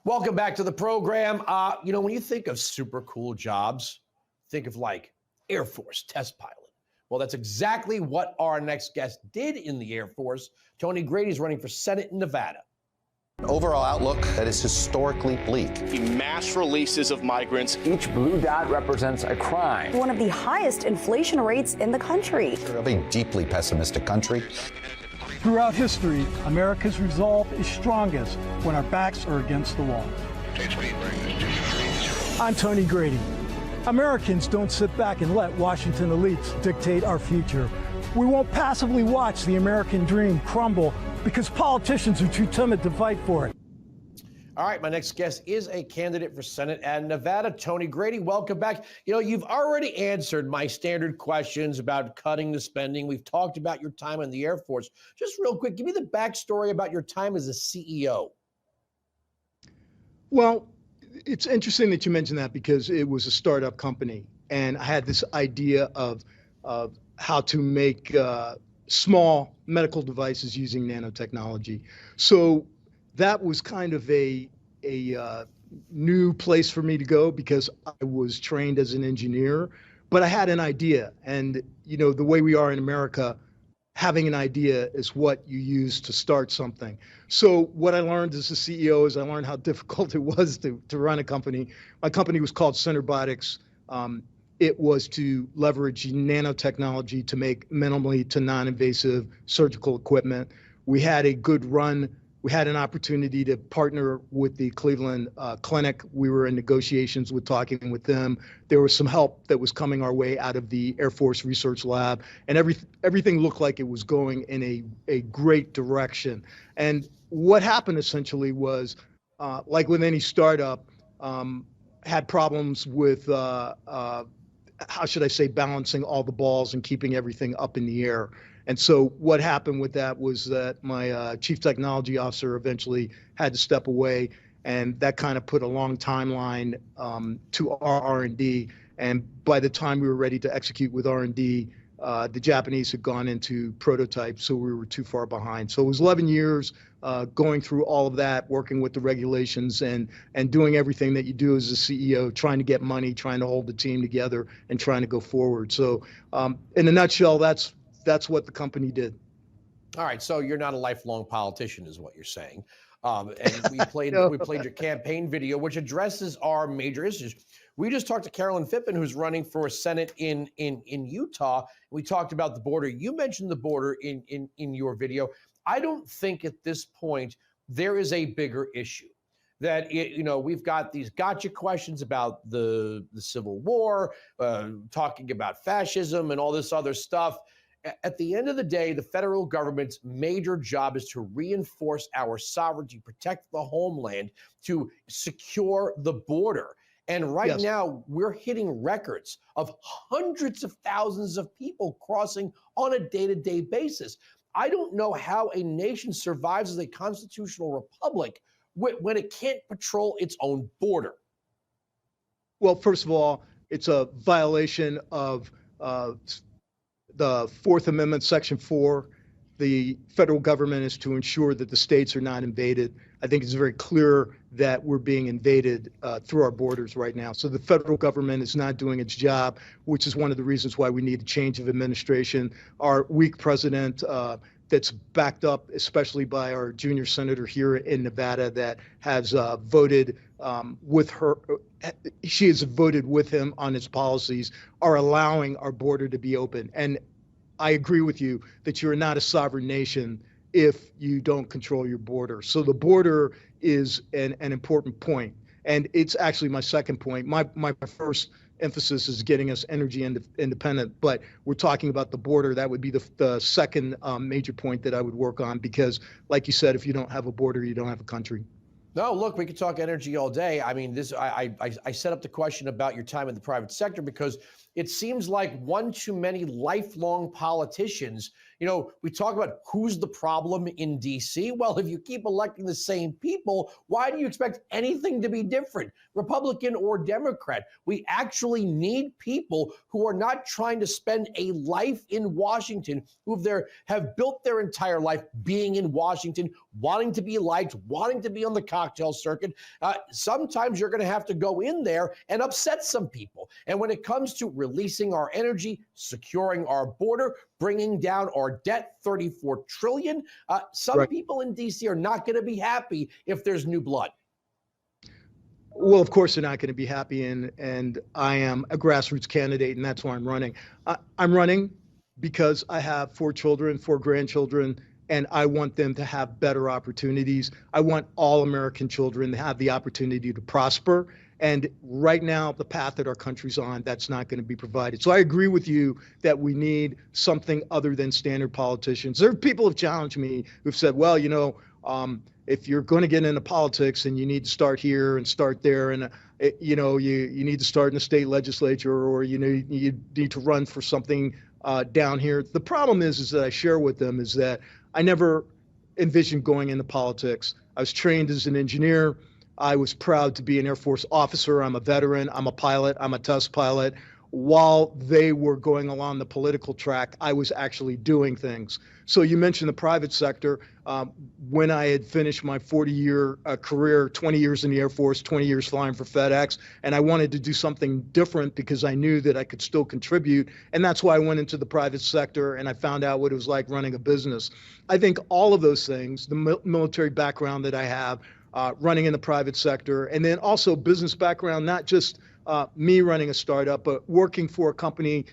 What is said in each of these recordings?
Welcome back to the program. When you think of super cool jobs, think of like Air Force test pilot. Well, that's exactly what our next guest did in the Air Force. Tony Grady is running for Senate in Nevada. Overall outlook that is historically bleak. The mass releases of migrants. Each blue dot represents a crime. One of the highest inflation rates in the country. Of a deeply pessimistic country. Throughout history, America's resolve is strongest when our backs are against the wall. I'm Tony Grady. Americans don't sit back and let Washington elites dictate our future. We won't passively watch the American dream crumble because politicians are too timid to fight for it. All right, my next guest is a candidate for Senate in Nevada, Tony Grady. Welcome back. You've already answered my standard questions about cutting the spending. We've talked about your time in the Air Force. Just real quick, give me the backstory about your time as a CEO. Well, it's interesting that you mentioned that because it was a startup company, and I had this idea of how to make small medical devices using nanotechnology. So that was kind of a new place for me to go because I was trained as an engineer, but I had an idea. And, the way we are in America, having an idea is what you use to start something. So what I learned as a CEO is I learned how difficult it was to run a company. My company was called Centerbotics. It was to leverage nanotechnology to make minimally to non-invasive surgical equipment. We had a good run. We had an opportunity to partner with the Cleveland Clinic. We were in negotiations with talking with them. There was some help that was coming our way out of the Air Force Research Lab, and everything looked like it was going in a great direction. And what happened essentially was, like with any startup, had problems with, how should I say, balancing all the balls and keeping everything up in the air. And so what happened with that was that my chief technology officer eventually had to step away, and that kind of put a long timeline to our R&D. And by the time we were ready to execute with R&D, the Japanese had gone into prototype, so we were too far behind. So it was 11 years going through all of that, working with the regulations and doing everything that you do as a CEO, trying to get money, trying to hold the team together, and trying to go forward. So in a nutshell, that's what the company did. All right, so you're not a lifelong politician, is what you're saying. And we played we played your campaign video, which addresses our major issues. We just talked to Carolyn Phippen, who's running for Senate in Utah. We talked about the border. You mentioned the border in your video. I don't think at this point there is a bigger issue. That we've got these gotcha questions about the Civil War, talking about fascism and all this other stuff. At the end of the day, the federal government's major job is to reinforce our sovereignty, protect the homeland, to secure the border. And right now, we're hitting records of hundreds of thousands of people crossing on a day-to-day basis. I don't know how a nation survives as a constitutional republic when it can't patrol its own border. Well, first of all, it's a violation of the Fourth Amendment, Section 4. The federal government is to ensure that the states are not invaded. I think it's very clear that we're being invaded through our borders right now. So the federal government is not doing its job, which is one of the reasons why we need a change of administration. Our weak president that's backed up, especially by our junior senator here in Nevada that has voted with her, she has voted with him on his policies, are allowing our border to be open. And I agree with you that you are not a sovereign nation if you don't control your border. So the border is an important point. And it's actually my second point. My first emphasis is getting us energy independent, but we're talking about the border. That would be the second major point that I would work on, because like you said, if you don't have a border, you don't have a country. No, look, we could talk energy all day. I mean, I set up the question about your time in the private sector because it seems like one too many lifelong politicians. You know, we talk about who's the problem in DC. Well, if you keep electing the same people, why do you expect anything to be different, Republican or Democrat? We actually need people who are not trying to spend a life in Washington, who have built their entire life being in Washington, wanting to be liked, wanting to be on the cocktail circuit. Sometimes you're going to have to go in there and upset some people. And when it comes to releasing our energy, securing our border, bringing down our debt, $34 trillion, some people in D.C. are not going to be happy if there's new blood. Well, of course they're not going to be happy, and I am a grassroots candidate, and that's why I'm running. I'm running because I have 4 children, 4 grandchildren, and I want them to have better opportunities. I want all American children to have the opportunity to prosper. And right now, the path that our country's on, that's not going to be provided. So I agree with you that we need something other than standard politicians. There are people who have challenged me who've said, well, you know, if you're going to get into politics, then you need to start here and start there. And, you know, you need to start in the state legislature, or, you know, you need to run for something down here. The problem is that I share with them is that I never envisioned going into politics. I was trained as an engineer. I was proud to be an Air Force officer. I'm a veteran. I'm a pilot. I'm a test pilot. While they were going along the political track, I was actually doing things. So you mentioned the private sector. When I had finished my 40-year career, 20 years in the Air Force, 20 years flying for FedEx, and I wanted to do something different because I knew that I could still contribute. And that's why I went into the private sector, and I found out what it was like running a business. I think all of those things, the military background that I have, running in the private sector, and then also business background, not just me running a startup, but working for a company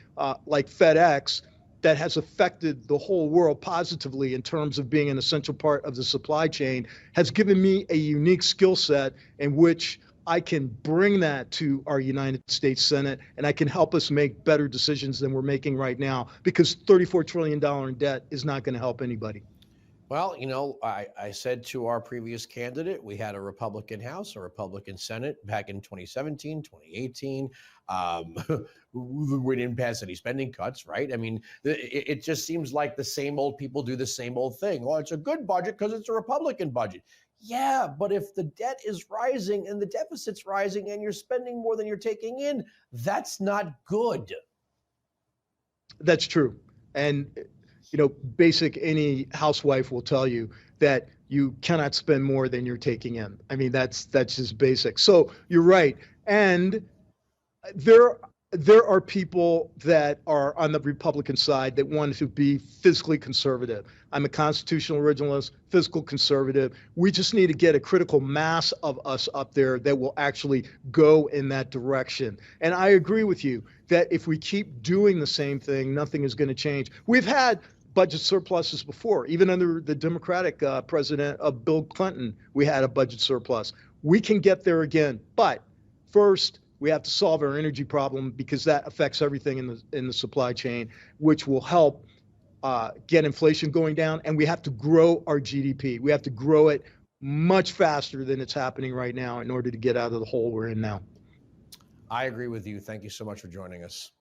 like FedEx that has affected the whole world positively in terms of being an essential part of the supply chain, has given me a unique skill set in which I can bring that to our United States Senate, and I can help us make better decisions than we're making right now, because $34 trillion in debt is not going to help anybody. Well, you know, I said to our previous candidate, we had a Republican House, a Republican Senate back in 2017, 2018. We didn't pass any spending cuts, right? I mean, it just seems like the same old people do the same old thing. Well, it's a good budget because it's a Republican budget. Yeah, but if the debt is rising and the deficit's rising and you're spending more than you're taking in, that's not good. That's true. And you know, any housewife will tell you that you cannot spend more than you're taking in. I mean, that's just basic. So you're right. And there are people that are on the Republican side that want to be fiscally conservative. I'm a constitutional originalist, fiscal conservative. We just need to get a critical mass of us up there that will actually go in that direction. And I agree with you that if we keep doing the same thing, nothing is going to change. We've had budget surpluses before. Even under the Democratic president of Bill Clinton, we had a budget surplus. We can get there again. But first, we have to solve our energy problem, because that affects everything in the supply chain, which will help get inflation going down. And we have to grow our GDP. We have to grow it much faster than it's happening right now in order to get out of the hole we're in now. I agree with you. Thank you so much for joining us.